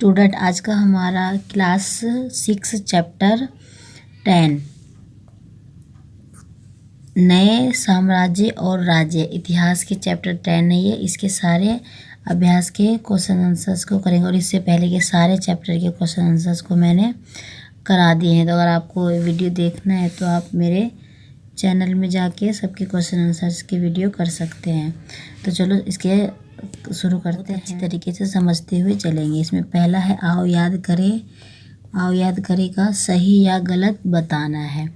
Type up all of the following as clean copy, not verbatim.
Student, आज का हमारा क्लास 6 चैप्टर 10 नए साम्राज्य और राज्य इतिहास के चैप्टर 10 है ये। इसके सारे अभ्यास के क्वेश्चन आंसर्स को करेंगे और इससे पहले के सारे चैप्टर के क्वेश्चन आंसर्स को मैंने करा दिए हैं। तो अगर आपको वीडियो देखना है तो आप मेरे चैनल में जाके सबके क्वेश्चन आंसर्स की वीडियो कर सकते हैं। तो चलो इसके शुरू करते हैं। अच्छी तरीके से समझते हुए चलेंगे। इसमें पहला है आओ याद करें। आओ याद करें का सही या गलत बताना है।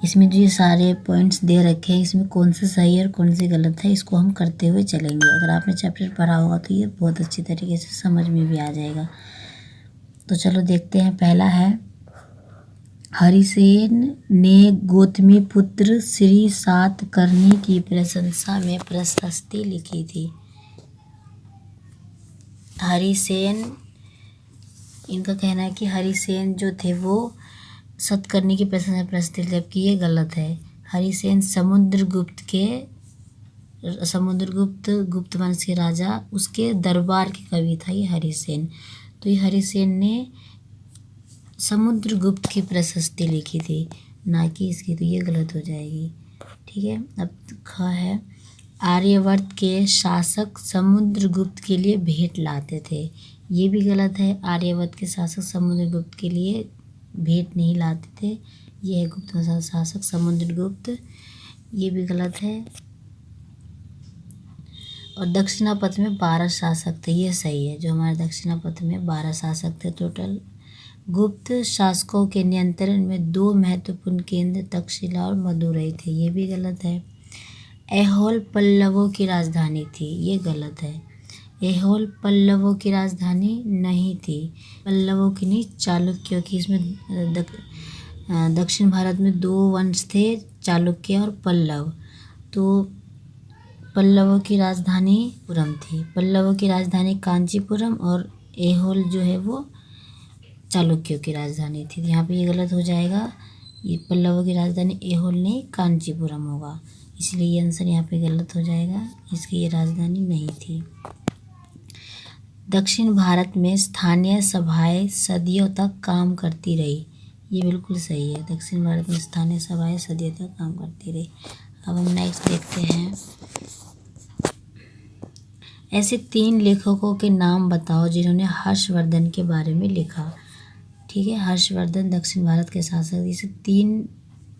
इसमें जो ये सारे पॉइंट्स दे रखे हैं, इसमें कौन से सही और कौन से गलत है, इसको हम करते हुए चलेंगे। अगर आपने चैप्टर पढ़ा होगा तो ये बहुत अच्छी तरीके से समझ में भी आ जाएगा। तो चलो देखते हैं। पहला है हरिसेन ने गौतमी पुत्र श्री सातकर्णी की प्रशंसा में प्रशस्ति लिखी थी। हरिसेन, इनका कहना है कि हरिसेन जो थे वो सातकर्णी की प्रशंसा में प्रशस्ति, जबकि ये गलत है। हरिसेन समुद्रगुप्त गुप्त वंश के राजा, उसके दरबार के कवि था ये हरिसेन। तो ये हरिसेन ने समुद्रगुप्त की प्रशस्ति लिखी थी, ना कि इसकी। तो ये गलत हो जाएगी। ठीक है। अब ख है आर्यवर्त के शासक समुद्रगुप्त के लिए भेंट लाते थे। ये भी गलत है। आर्यवर्त के शासक समुद्रगुप्त के लिए भेंट नहीं लाते थे। ये है गुप्त शासक समुद्रगुप्त, ये भी गलत है। और दक्षिणापथ में 12 शासक थे, ये सही है। जो हमारे दक्षिणापथ में 12 शासक थे टोटल। गुप्त शासकों के नियंत्रण में 2 महत्वपूर्ण केंद्र तक्षशिला और मदुरई थे, ये भी गलत है। ऐहोल पल्लवों की राजधानी थी, ये गलत है। ऐहोल पल्लवों की राजधानी नहीं थी। पल्लवों की नहीं, चालुक्यों की। इसमें दक्षिण भारत में 2 वंश थे, चालुक्य और पल्लव। तो पल्लवों की राजधानी पुरम थी। पल्लवों की राजधानी कांचीपुरम और ऐहोल जो है वो चालुक्यों की राजधानी थी। यहाँ पे ये गलत हो जाएगा। ये पल्लवों की राजधानी ऐहोल नहीं कांचीपुरम होगा, इसलिए ये आंसर यहाँ पे गलत हो जाएगा। इसकी ये राजधानी नहीं थी। दक्षिण भारत में स्थानीय सभाएं सदियों तक काम करती रही, ये बिल्कुल सही है। दक्षिण भारत में स्थानीय सभाएं सदियों तक काम करती रही। अब हम नेक्स्ट देखते हैं। ऐसे 3 लेखकों के नाम बताओ जिन्होंने हर्षवर्धन के बारे में लिखा। ठीक है। हर्षवर्धन दक्षिण भारत के शासक। इसे 3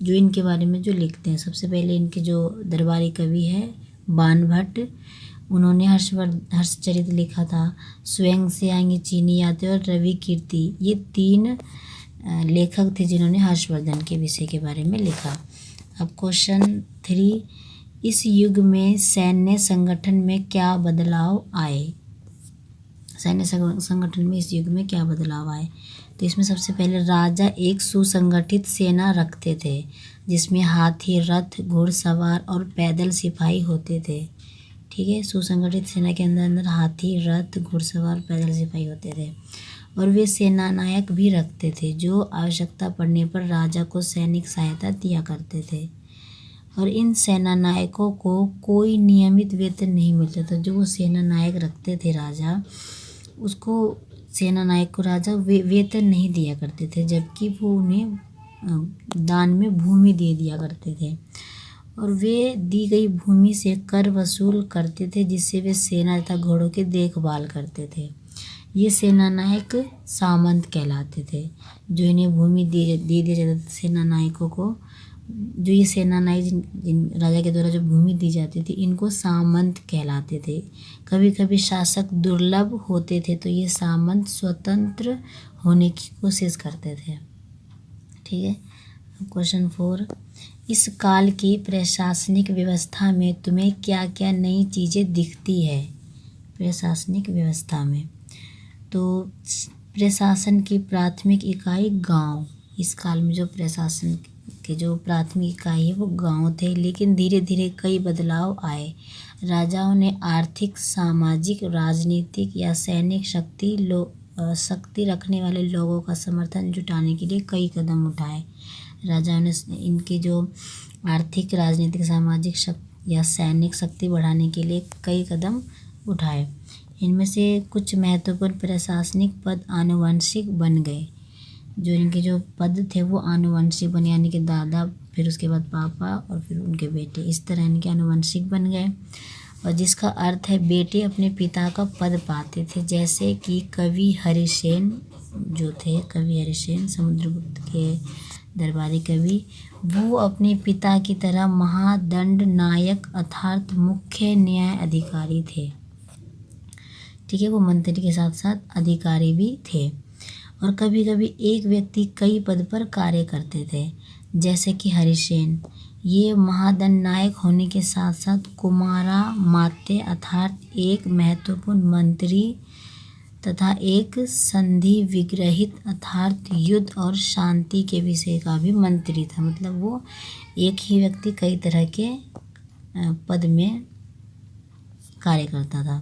जो इनके बारे में जो लिखते हैं, सबसे पहले इनके जो दरबारी कवि है बाणभट्ट, उन्होंने हर्षचरित लिखा था। स्वयं से आएंगे चीनी यात्री और रवि कीर्ति, ये 3 लेखक थे जिन्होंने हर्षवर्धन के विषय के बारे में लिखा। अब क्वेश्चन 3, इस युग में सैन्य संगठन में क्या बदलाव आए। सैन्य संगठन में इस युग में क्या बदलाव आए। तो इसमें सबसे पहले राजा एक सुसंगठित सेना रखते थे, जिसमें हाथी, रथ, घुड़सवार और पैदल सिपाही होते थे। ठीक है। सुसंगठित सेना के अंदर हाथी, रथ, घुड़सवार, पैदल सिपाही होते थे। और वे सेनानायक भी रखते थे, जो आवश्यकता पड़ने पर राजा को सैनिक सहायता दिया करते थे। और इन सेनानायकों को कोई नियमित वेतन नहीं मिलता था। जो वो सेनानायक रखते थे राजा, उसको सेनानायक को राजा वेतन नहीं दिया करते थे, जबकि वो उन्हें दान में भूमि दे दिया करते थे। और वे दी गई भूमि से कर वसूल करते थे, जिससे वे सेना तथा घोड़ों की देखभाल करते थे। ये सेनानायक सामंत कहलाते थे। जो इन्हें भूमि दे दिया जाता था सेनानायकों को, जो ये सेनानायक जिन राजा के द्वारा जो भूमि दी जाती थी, इनको सामंत कहलाते थे। कभी कभी शासक दुर्लभ होते थे, तो ये सामंत स्वतंत्र होने की कोशिश करते थे। ठीक है। क्वेश्चन 4, इस काल की प्रशासनिक व्यवस्था में तुम्हें क्या क्या नई चीज़ें दिखती है। प्रशासनिक व्यवस्था में तो प्रशासन की प्राथमिक इकाई गांव। इस काल में जो प्रशासन के जो प्राथमिक इकाई है वो गांव थे, लेकिन धीरे धीरे कई बदलाव आए। राजाओं ने आर्थिक, सामाजिक, राजनीतिक या सैनिक शक्ति रखने वाले लोगों का समर्थन जुटाने के लिए कई कदम उठाए। राजाओं ने इनके जो आर्थिक, राजनीतिक, सामाजिक या सैनिक शक्ति बढ़ाने के लिए कई कदम उठाए। इनमें से कुछ महत्वपूर्ण प्रशासनिक पद आनुवंशिक बन गए। जो इनके जो पद थे वो आनुवंशिक बने, यानी कि दादा, फिर उसके बाद पापा और फिर उनके बेटे, इस तरह इनके आनुवंशिक बन गए। और जिसका अर्थ है बेटे अपने पिता का पद पाते थे। जैसे कि कवि हरिसेन जो थे, कवि हरिसेन समुद्रगुप्त के दरबारी कवि, वो अपने पिता की तरह महादंड नायक अर्थात मुख्य न्याय अधिकारी थे। ठीक है, वो मंत्री के साथ साथ अधिकारी भी थे। और कभी कभी एक व्यक्ति कई पद पर कार्य करते थे। जैसे कि हरिसेन, ये महादंड नायक होने के साथ साथ कुमारा मात्य अर्थात एक महत्वपूर्ण मंत्री तथा एक संधि विग्रहित अर्थात युद्ध और शांति के विषय का भी मंत्री था। मतलब वो एक ही व्यक्ति कई तरह के पद में कार्य करता था।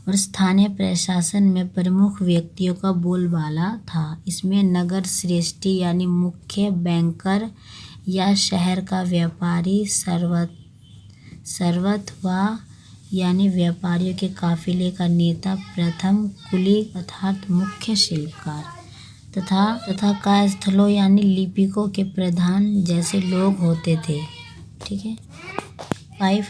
और स्थानीय प्रशासन में प्रमुख व्यक्तियों का बोलबाला था। इसमें नगर श्रेष्ठी यानी मुख्य बैंकर या शहर का व्यापारी, सर्वथवा यानी व्यापारियों के काफिले का नेता, प्रथम कुलीग अर्थात मुख्य शिल्पकार तथा कायस्थलों यानी लिपिकों के प्रधान जैसे लोग होते थे। ठीक है। 5,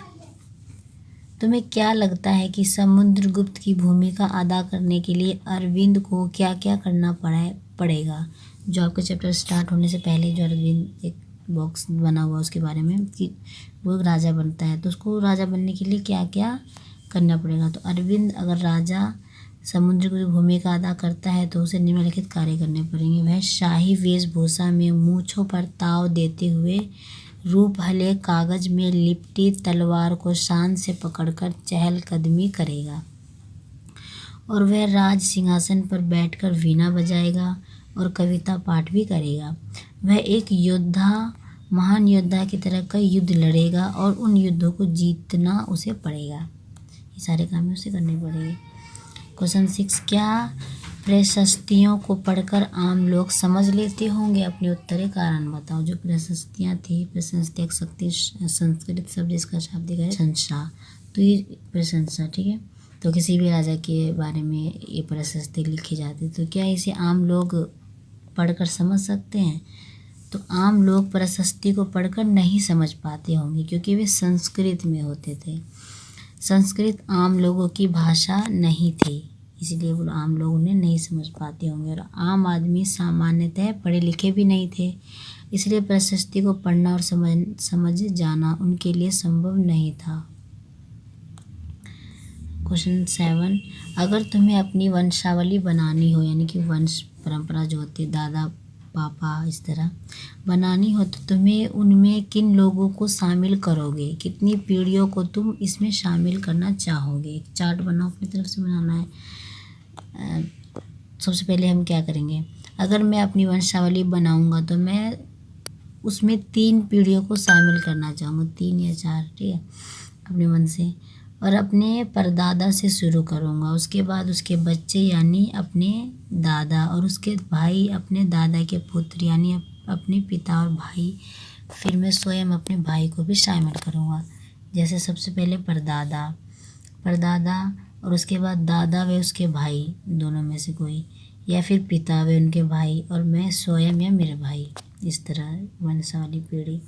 तुम्हें क्या लगता है कि समुद्रगुप्त की भूमिका अदा करने के लिए अरविंद को क्या क्या करना पड़ेगा? जो आपका चैप्टर स्टार्ट होने से पहले जो अरविंद एक बॉक्स बना हुआ उसके बारे में कि वो एक राजा बनता है, तो उसको राजा बनने के लिए क्या क्या करना पड़ेगा। तो अरविंद अगर राजा समुद्रगुप्त की भूमिका अदा करता है तो उसे निम्नलिखित कार्य करने पड़ेंगे। वह शाही वेशभूषा में मूंछों पर ताव देते हुए रूप हले कागज में लिपटी तलवार को शान से पकड़कर चहलकदमी करेगा। और वह राज सिंहासन पर बैठकर वीणा बजाएगा और कविता पाठ भी करेगा। वह एक योद्धा, महान योद्धा की तरह कई युद्ध लड़ेगा और उन युद्धों को जीतना उसे पड़ेगा। ये सारे काम उसे करने पड़ेंगे। क्वेश्चन 6, क्या प्रशस्तियों को पढ़कर आम लोग समझ लेते होंगे? अपने उत्तरे कारण बताओ। जो प्रशस्तियाँ थी, प्रशस्ति एक शक्ति संस्कृत शब्द जिसका शाब्दिक है प्रशंसा, तो ये प्रशंसा। ठीक है, तो किसी भी राजा के बारे में ये प्रशस्ति लिखी जाती, तो क्या इसे आम लोग पढ़कर समझ सकते हैं? तो आम लोग प्रशस्ति को पढ़कर नहीं समझ पाते होंगे क्योंकि वे संस्कृत में होते थे। संस्कृत आम लोगों की भाषा नहीं थी, इसलिए वो आम लोग उन्हें नहीं समझ पाते होंगे। और आम आदमी सामान्यतः पढ़े लिखे भी नहीं थे, इसलिए प्रशस्ति को पढ़ना और समझ जाना उनके लिए संभव नहीं था। क्वेश्चन 7, अगर तुम्हें अपनी वंशावली बनानी हो, यानी कि वंश परंपरा जो होती है, दादा पापा इस तरह बनानी हो, तो तुम्हें उनमें किन लोगों को शामिल करोगे? कितनी पीढ़ियों को तुम इसमें शामिल करना चाहोगे? एक चार्ट बनाओ, अपनी तरफ से बनाना है। सबसे पहले हम क्या करेंगे, अगर मैं अपनी वंशावली बनाऊंगा तो मैं उसमें 3 पीढ़ियों को शामिल करना चाहूँगा, 3 या 4। ठीक है, अपने मन से। और अपने परदादा से शुरू करूँगा, उसके बाद उसके बच्चे यानी अपने दादा, और उसके भाई अपने दादा के पुत्र यानी अपने पिता और भाई। फिर मैं स्वयं अपने भाई को भी शामिल करूँगा। जैसे सबसे पहले परदादा और उसके बाद दादा व उसके भाई दोनों में से कोई, या फिर पिता व उनके भाई और मैं स्वयं या मेरे भाई, इस तरह वंशावली पीढ़ी।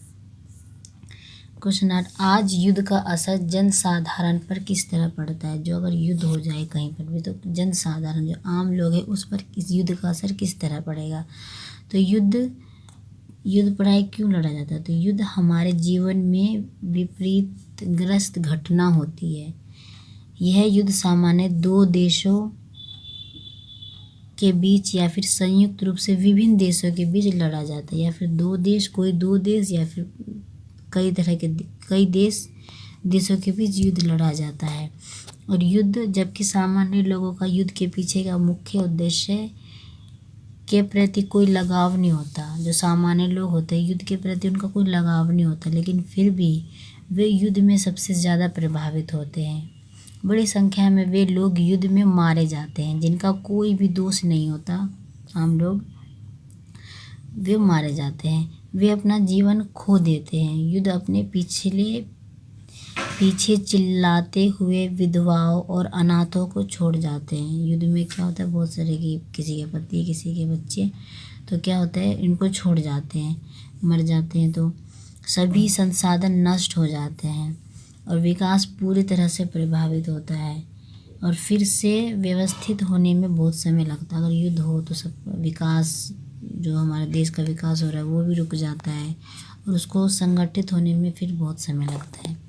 क्वेश्चन 8, आज युद्ध का असर जनसाधारण पर किस तरह पड़ता है? जो अगर युद्ध हो जाए कहीं पर भी तो जनसाधारण जो आम लोग हैं उस पर इस युद्ध का असर किस तरह पड़ेगा? तो युद्ध पढ़ाई क्यों लड़ा जाता है? तो युद्ध हमारे जीवन में विपरीतग्रस्त घटना होती है। यह युद्ध सामान्य 2 देशों के बीच या फिर संयुक्त रूप से विभिन्न देशों के बीच लड़ा जाता है, या फिर 2 देश या फिर कई देशों के बीच युद्ध लड़ा जाता है। और युद्ध, जबकि सामान्य लोगों का युद्ध के पीछे का मुख्य उद्देश्य के प्रति कोई लगाव नहीं होता। जो सामान्य लोग होते हैं युद्ध के प्रति उनका कोई लगाव नहीं होता, लेकिन फिर भी वे युद्ध में सबसे ज़्यादा प्रभावित होते हैं। बड़ी संख्या में वे लोग युद्ध में मारे जाते हैं जिनका कोई भी दोष नहीं होता। आम लोग वे मारे जाते हैं, वे अपना जीवन खो देते हैं। युद्ध अपने पीछे चिल्लाते हुए विधवाओं और अनाथों को छोड़ जाते हैं। युद्ध में क्या होता है, बहुत सारे की किसी के पति किसी के बच्चे, तो क्या होता है इनको छोड़ जाते हैं, मर जाते हैं, तो सभी संसाधन नष्ट हो जाते हैं और विकास पूरी तरह से प्रभावित होता है और फिर से व्यवस्थित होने में बहुत समय लगता है। अगर युद्ध हो तो सब विकास, जो हमारे देश का विकास हो रहा है वो भी रुक जाता है और उसको संगठित होने में फिर बहुत समय लगता है।